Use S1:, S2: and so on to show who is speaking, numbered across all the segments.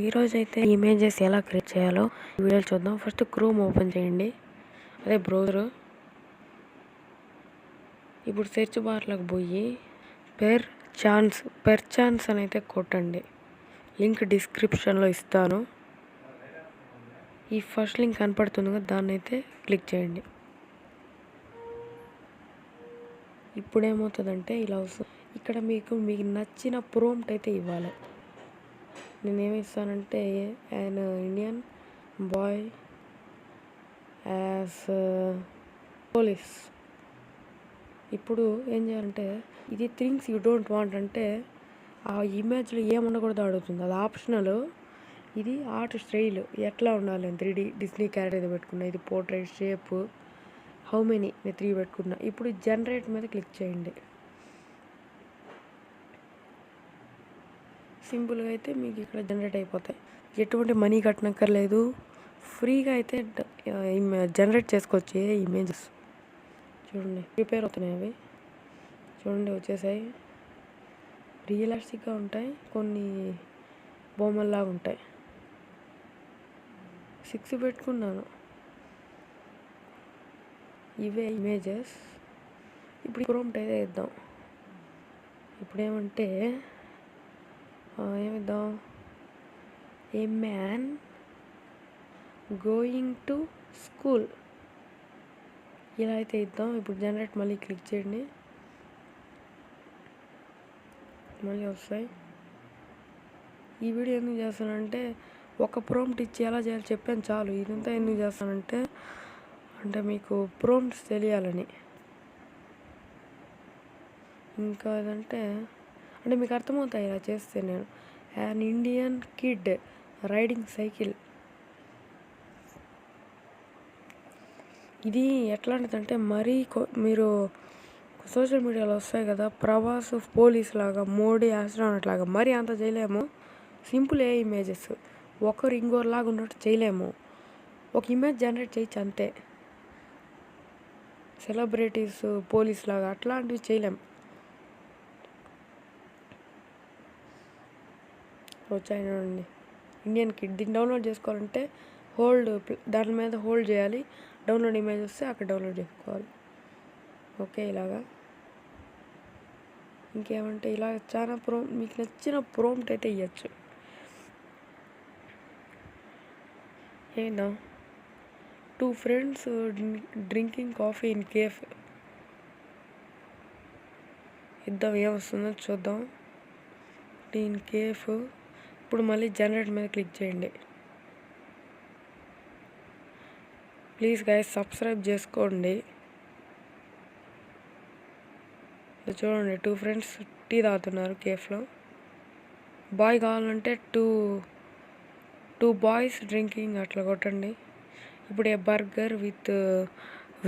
S1: ఈరోజు అయితే ఇమేజెస్ ఎలా క్రియేట్ చేయాలో వీడియోలు చూద్దాం. ఫస్ట్ క్రోమ్ ఓపెన్ చేయండి, అదే బ్రౌజరు. ఇప్పుడు సెర్చ్ బార్లోకి పోయి పెర్ ఛాన్స్ అని అయితే కొట్టండి. లింక్ డిస్క్రిప్షన్లో ఇస్తాను. ఈ ఫస్ట్ లింక్ కనపడుతుంది కదా, దాన్ని అయితే క్లిక్ చేయండి. ఇప్పుడు ఏమవుతుందంటే ఇలా వస్తుంది. ఇక్కడ మీకు నచ్చిన ప్రోంప్ట్ అయితే ఇవ్వాలి. నేనేమి ఇస్తానంటే an Indian boy as police. ఇప్పుడు ఏం చేయాలంటే ఇది థింగ్స్ యూ డోంట్ వాంట్ అంటే ఆ ఇమేజ్లో ఏముండకూడదు అడుగుతుంది. అది ఆప్షనల్. ఇది ఆర్ట్ స్టైల్ ఎట్లా ఉండాలి అని 3D డిస్నీ క్యారెక్టర్ అయితే పెట్టుకున్నా. ఇది పోర్ట్రైట్ షేప్ హౌ మెనీ నేను 3 పెట్టుకున్నా. ఇప్పుడు జనరేట్ మీద క్లిక్ చేయండి. సింపుల్గా అయితే మీకు ఇక్కడ జనరేట్ అయిపోతాయి. ఎటువంటి మనీ కట్టనక్కర్లేదు, ఫ్రీగా అయితే జనరేట్ చేసుకోవచ్చు ఏ ఇమేజెస్. చూడండి ప్రిపేర్ అవుతున్నాయి అవి. చూడండి వచ్చేసాయి. రియలిస్టిక్గా ఉంటాయి, కొన్ని బొమ్మల్లాగా ఉంటాయి. 6 పెట్టుకున్నాను. ఇవే ఇమేజెస్. ఇప్పుడు ప్రోంప్ట్ అయితే ఇద్దాం. ఇప్పుడు ఏమంటే ఏమిద్దాం, a man going to school ఇలా అయితే ఇద్దాం. ఇప్పుడు జనరేట్ మళ్ళీ క్లిక్ చేయండి, మళ్ళీ వస్తాయి. ఈ వీడియో ఎందుకు చేస్తానంటే ఒక ప్రోంప్ట్ ఇచ్చి ఎలా చేయాలో చెప్పాను చాలు. ఇదంతా ఎందుకు చేస్తానంటే మీకు ప్రోంప్ట్స్ తెలియాలని. ఇంకా ఏదంటే మీకు అర్థమవుతాయి ఇలా చేస్తే. నేను an Indian kid riding cycle. ఇది ఎట్లాంటిదంటే మరీ మీరు సోషల్ మీడియాలో వస్తాయి కదా, ప్రభాస్ పోలీస్ లాగా, మోడీ ఆస్ట్రానట్ లాగా మరీ అంత చేయలేము. సింపుల్ ఏ ఇమేజెస్ ఒకరు ఇంకోరిలాగా ఉన్నట్టు చేయలేము. ఒక ఇమేజ్ జనరేట్ చేయొచ్చు అంతే. సెలబ్రిటీస్ పోలీస్ లాగా అట్లాంటివి చేయలేము. వచ్చాయండి ఇండియన్ కిడ్. దీన్ని డౌన్లోడ్ చేసుకోవాలంటే దాని మీద హోల్డ్ చేయాలి. డౌన్లోడ్ ఇమేజ్ వస్తే అక్కడ డౌన్లోడ్ చేసుకోవాలి. ఓకే, ఇలాగా. ఇంకేమంటే ఇలా చాలా మీకు నచ్చిన ప్రోంప్ట్ అయితే ఇవ్వచ్చు. ఏందా 2 friends drinking coffee in cafe ఇద్దాం, ఏమొస్తుందో చూద్దాం. In cafe. ఇప్పుడు మళ్ళీ జనరేట్ మీద క్లిక్ చేయండి. ప్లీజ్ గైస్ సబ్స్క్రైబ్ చేసుకోండి. చూడండి 2 ఫ్రెండ్స్ టీ తాగుతున్నారు కేఫ్లో. బాయ్ కావాలంటే టూ బాయ్స్ డ్రింకింగ్ అట్లా కొట్టండి. ఇప్పుడు a burger with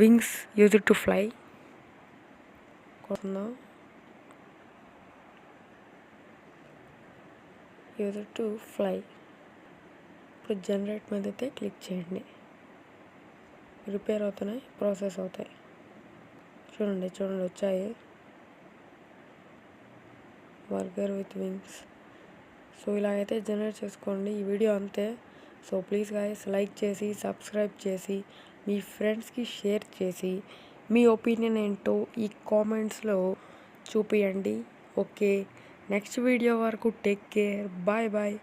S1: wings use to fly కొడుతుందాం. Use to fly. ఇప్పుడు జనరేట్ మీద అయితే క్లిక్ చేయండి. రిపేర్ అవుతున్నాయి, ప్రాసెస్ అవుతాయి. చూడండి వచ్చాయి. Burger with wings. సో ఇలాగైతే జనరేట్ చేసుకోండి. ఈ వీడియో అంతే. సో ప్లీజ్ గైస్ లైక్ చేసి సబ్స్క్రైబ్ చేసి మీ ఫ్రెండ్స్కి షేర్ చేసి మీ ఒపీనియన్ ఏంటో ఈ కామెంట్స్లో చూపియండి. ఓకే, నెక్స్ట్ వీడియో వరకు టేక్ కేర్. Bye bye.